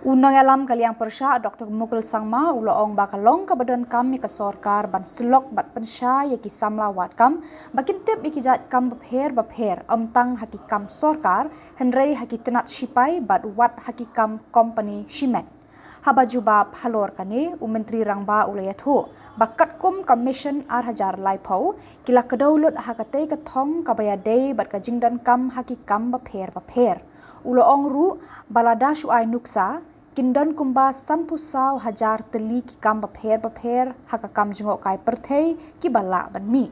Unang alam kaliang persya Dr. Mukul sangma uloong bakalong kabadan kam mi kasorkar ban selok bat pensya yaki Samla wat kam bakin tip iki jat kam bapher amtang hakikam sorkar henrei hakitenat shipai bat wat hakikam Kompeni Shimet. Haba Jubab halor kane Menteri Rangba ulayathu bakat kum commission arhajar laipau kila kedaulut hakate ketong kabayadei bat kajingdan kam hakikam bapher. Uloong ru balada shuai nuksa kindan kumba san pusau hajar teli ki kam bapher hakakam jengok kai perthei ki bala ban mi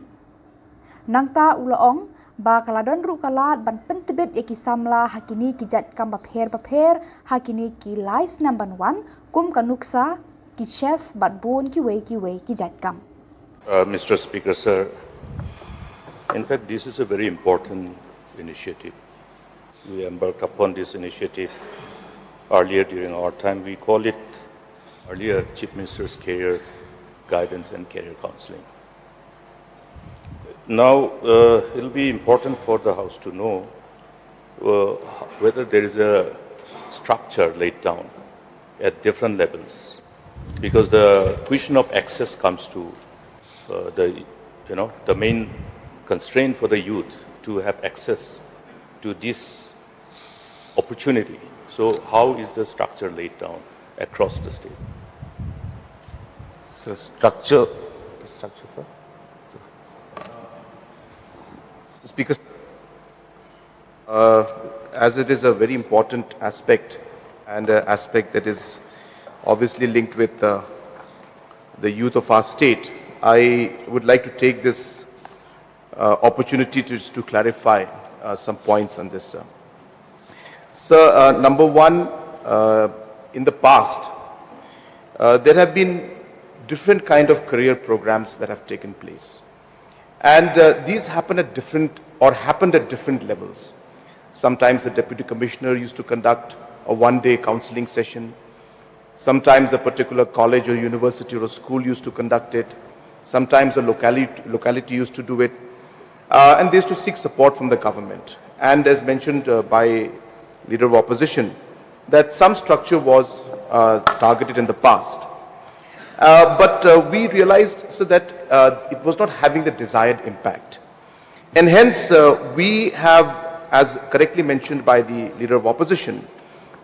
nangta uloong ba kaladan ru kalat ban pentebet eki Samla hakini ki jat kam bapher hakini ki lais number 1 kum kanuksa ki chef bat bun ki wei ki jat kam. Mr. Speaker, sir, in fact this is a very important initiative. We embarked upon this initiative earlier during our time. We call it earlier Chief Minister's Career Guidance and Career Counseling. Now, it will be important for the House to know whether there is a structure laid down at different levels, because the question of access comes to the main constraint for the youth to have access to this opportunity. So how is the structure laid down across the state? So structure, sir? Speaker, as it is a very important aspect and an aspect that is obviously linked with the youth of our state, I would like to take this opportunity to clarify some points on this. Sir, number one, in the past, there have been different kind of career programs that have taken place. And these happened at different levels. Sometimes the Deputy Commissioner used to conduct a one-day counseling session. Sometimes a particular college or university or school used to conduct it. Sometimes a locality used to do it. And they used to seek support from the government. And as mentioned by Leader of Opposition, that some structure was targeted in the past. But we realized that it was not having the desired impact. And hence, we have, as correctly mentioned by the Leader of Opposition,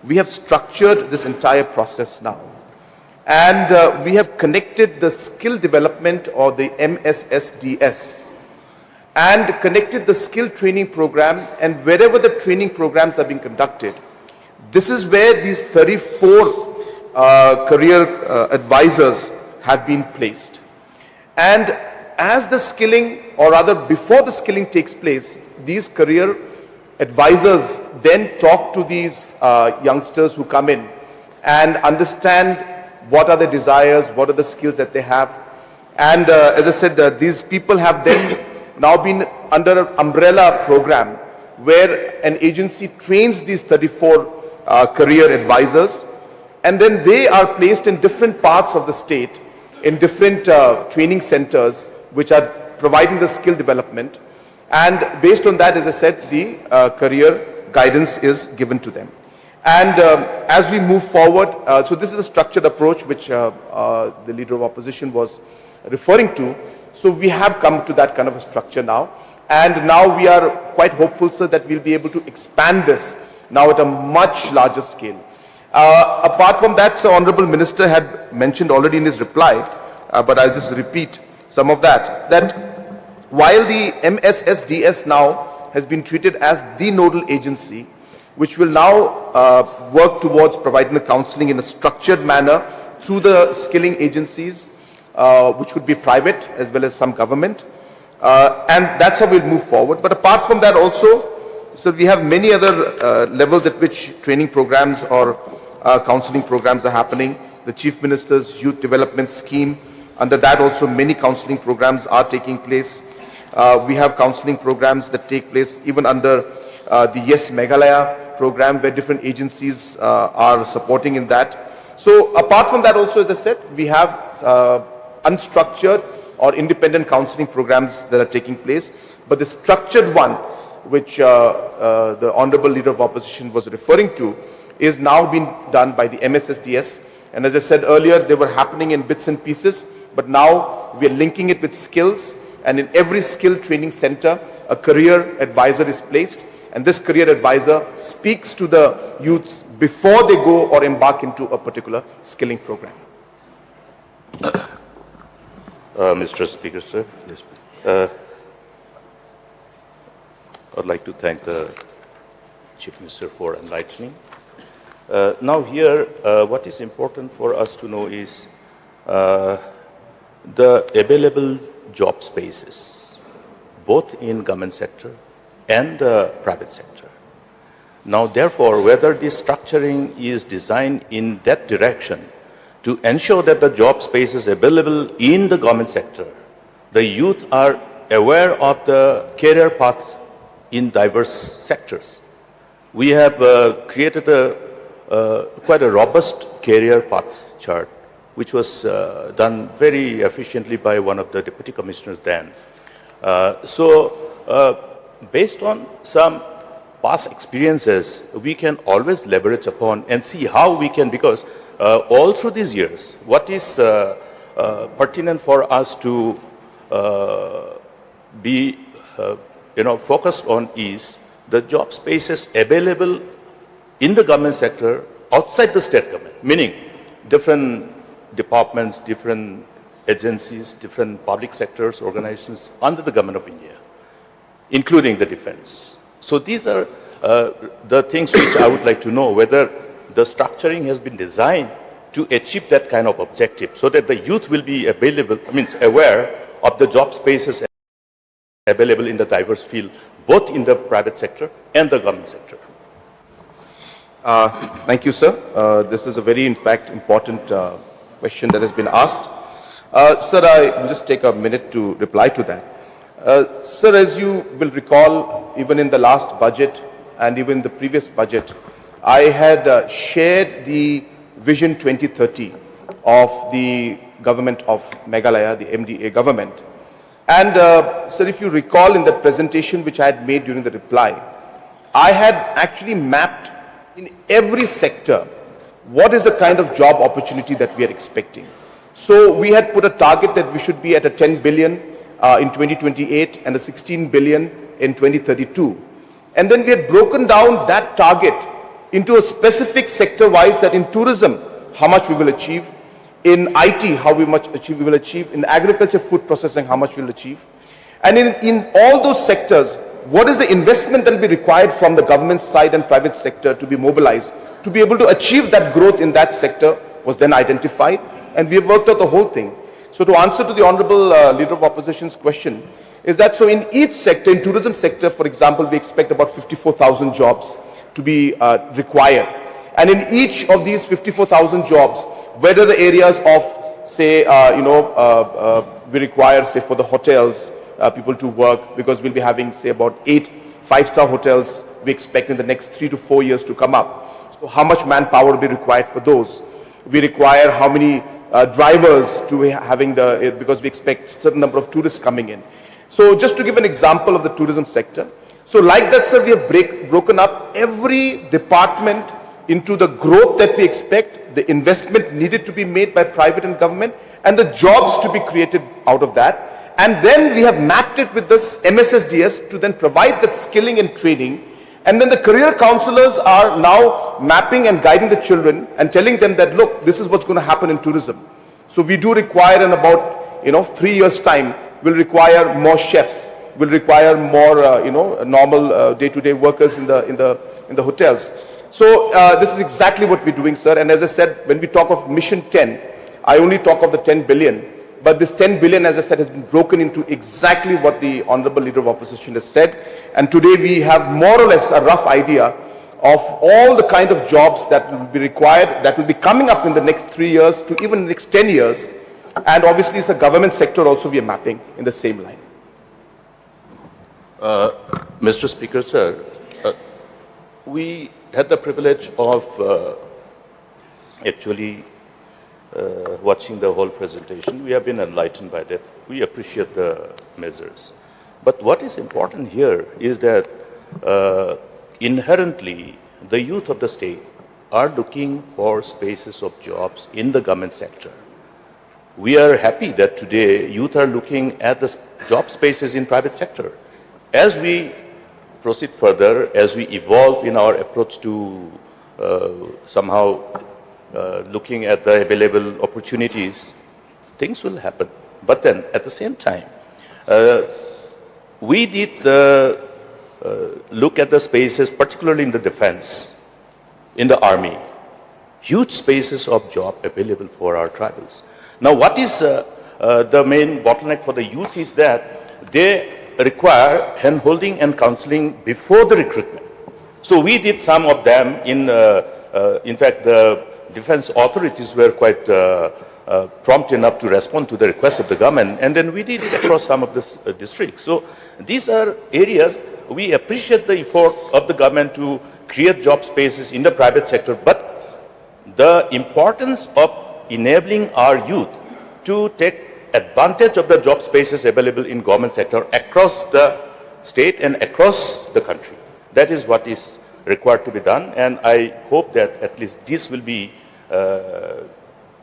we have structured this entire process now. And we have connected the skill development or the MSSDS and connected the skill training program, and wherever the training programs are being conducted, this is where these 34 career advisors have been placed. And as the skilling, or rather before the skilling takes place, these career advisors then talk to these youngsters who come in and understand what are their desires, what are the skills that they have. And as I said, these people have then now been under an umbrella program where an agency trains these 34 career advisors, and then they are placed in different parts of the state, in different training centers which are providing the skill development. And based on that, as I said, the career guidance is given to them. And as we move forward, so this is the structured approach which the Leader of Opposition was referring to. So we have come to that kind of a structure now. And now we are quite hopeful, sir, that we'll be able to expand this now at a much larger scale. Apart from that, Sir, Honorable Minister had mentioned already in his reply, but I'll just repeat some of that, that while the MSSDS now has been treated as the nodal agency, which will now work towards providing the counseling in a structured manner through the skilling agencies, which could be private as well as some government. And that's how we'll move forward. But apart from that also, so we have many other levels at which training programs or counseling programs are happening. The Chief Minister's Youth Development Scheme, under that also many counseling programs are taking place. We have counseling programs that take place even under the Yes Meghalaya program, where different agencies are supporting in that. So apart from that also, as I said, we have unstructured or independent counseling programs that are taking place. But the structured one, which the Honorable Leader of Opposition was referring to, is now being done by the MSSDS. And as I said earlier, they were happening in bits and pieces, but now we are linking it with skills, and in every skill training center, a career advisor is placed, and this career advisor speaks to the youths before they go or embark into a particular skilling program. Mr. Speaker, sir. Yes, please. I'd like to thank the Chief Minister for enlightening. Now here, what is important for us to know is the available job spaces, both in government sector and the private sector. Now, therefore, whether this structuring is designed in that direction to ensure that the job spaces available in the government sector, the youth are aware of the career path in diverse sectors. We have created quite a robust career path chart, which was done very efficiently by one of the deputy commissioners then. Based on some past experiences, we can always leverage upon and see how we can, because all through these years, what is pertinent for us to be focused on is the job spaces available in the government sector outside the state government, meaning different departments, different agencies, different public sectors, organizations under the government of India, including the defense. So these are the things which I would like to know, whether the structuring has been designed to achieve that kind of objective, so that the youth will be aware of the job spaces available in the diverse field, both in the private sector and the government sector. Thank you, sir. This is a very, in fact, important question that has been asked. Sir, I will just take a minute to reply to that. Sir, as you will recall, even in the last budget and even the previous budget, I had shared the Vision 2030 of the government of Meghalaya, the MDA government. And sir, if you recall in the presentation which I had made during the reply, I had actually mapped in every sector what is the kind of job opportunity that we are expecting. So we had put a target that we should be at a 10 billion in 2028 and a 16 billion in 2032. And then we had broken down that target into a specific sector-wise, that in tourism, how much we will achieve, in IT, how we will achieve, in agriculture, food processing, how much we will achieve. And in all those sectors, what is the investment that will be required from the government side and private sector to be mobilized to be able to achieve that growth in that sector was then identified, and we have worked out the whole thing. So to answer to the Honorable Leader of Opposition's question, is that so in each sector, in tourism sector, for example, we expect about 54,000 jobs to be required. And in each of these 54,000 jobs, whether the areas of, say, we require, say, for the hotels, people to work, because we'll be having, say, about 8 5-star hotels we expect in the next 3 to 4 years to come up. So how much manpower will be required for those? We require how many drivers to be having because we expect certain number of tourists coming in. So just to give an example of the tourism sector. So like that, sir, we have broken up every department into the growth that we expect, the investment needed to be made by private and government, and the jobs to be created out of that. And then we have mapped it with this MSSDS to then provide that skilling and training. And then the career counselors are now mapping and guiding the children and telling them that, look, this is what's going to happen in tourism. So we do require in about 3 years' time, we'll require more chefs, we'll require more normal day-to-day workers in the hotels. So this is exactly what we're doing, sir. And as I said, when we talk of Mission 10, I only talk of the 10 billion. But this 10 billion, as I said, has been broken into exactly what the Honorable Leader of Opposition has said. And today we have more or less a rough idea of all the kind of jobs that will be required, that will be coming up in the next 3 years to even the next 10 years. And obviously it's a government sector also we are mapping in the same line. Mr. Speaker, sir, we had the privilege of actually watching the whole presentation. We have been enlightened by that. We appreciate the measures. But what is important here is that inherently the youth of the state are looking for spaces of jobs in the government sector. We are happy that today youth are looking at the job spaces in private sector. As we proceed further, as we evolve in our approach to somehow looking at the available opportunities, things will happen. But then at the same time, we did look at the spaces, particularly in the defense, in the army, huge spaces of job available for our tribals. Now, what is the main bottleneck for the youth is that they require hand-holding and counseling before the recruitment. So we did some of them in fact, the defense authorities were quite prompt enough to respond to the request of the government, and then we did it across some of the districts. So these are areas we appreciate the effort of the government to create job spaces in the private sector, but the importance of enabling our youth to take advantage of the job spaces available in government sector across the state and across the country. That is what is required to be done, and I hope that at least this will be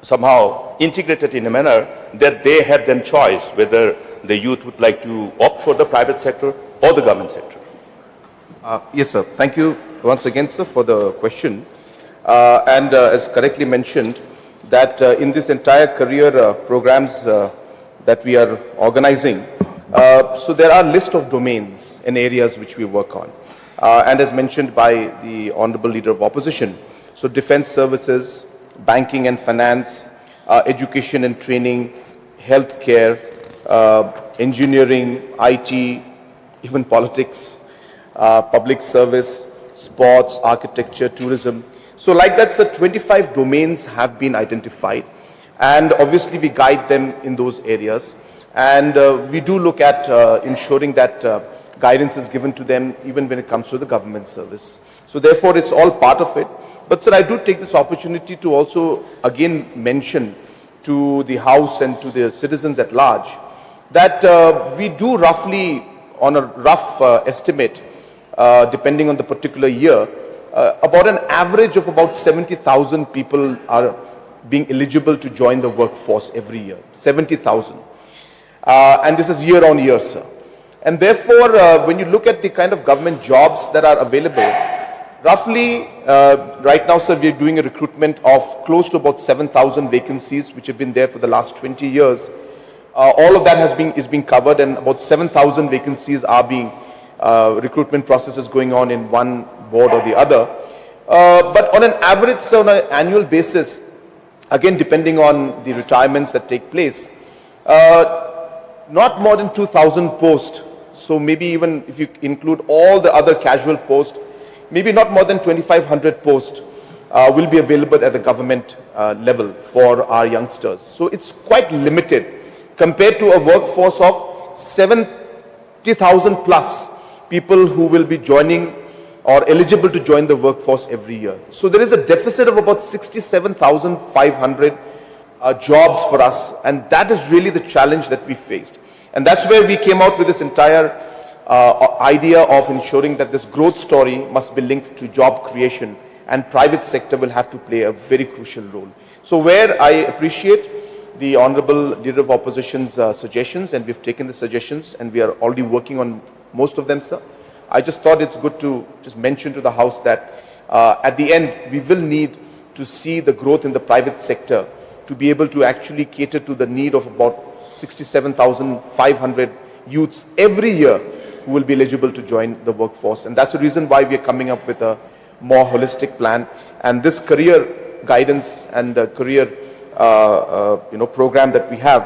somehow integrated in a manner that they have then choice whether the youth would like to opt for the private sector or the government sector. Yes, sir. Thank you once again, sir, for the question. And as correctly mentioned, that in this entire career programs that we are organizing, so there are list of domains and areas which we work on. And as mentioned by the Honorable Leader of Opposition, so defense services, banking and finance, education and training, healthcare, engineering, IT, even politics, public service, sports, architecture, tourism. So like that, sir, 25 domains have been identified, and obviously we guide them in those areas, and we do look at ensuring that guidance is given to them even when it comes to the government service. So therefore it's all part of it. But sir, I do take this opportunity to also again mention to the House and to the citizens at large that we do roughly, on a rough estimate, depending on the particular year, about an average of about 70,000 people are being eligible to join the workforce every year. 70,000. And this is year on year, sir. And therefore, when you look at the kind of government jobs that are available, roughly, right now, sir, we are doing a recruitment of close to about 7,000 vacancies, which have been there for the last 20 years. All of that is being covered, and about 7,000 vacancies are being recruitment processes going on in one board or the other. But on an average, sir, on an annual basis, again, depending on the retirements that take place, not more than 2,000 posts. So maybe even if you include all the other casual posts, maybe not more than 2,500 posts will be available at the government level for our youngsters. So it's quite limited compared to a workforce of 70,000 plus people who will be joining or eligible to join the workforce every year. So there is a deficit of about 67,500 jobs for us, and that is really the challenge that we faced. And that's where we came out with this entire idea of ensuring that this growth story must be linked to job creation, and private sector will have to play a very crucial role. So where I appreciate the Honorable Leader of Opposition's suggestions, and we've taken the suggestions and we are already working on most of them, sir. I just thought it's good to just mention to the House that at the end we will need to see the growth in the private sector to be able to actually cater to the need of about 67,500 youths every year who will be eligible to join the workforce. And that's the reason why we are coming up with a more holistic plan. And this career guidance and career program that we have,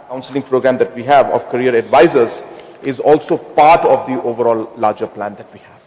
counseling program that we have of career advisors, is also part of the overall larger plan that we have.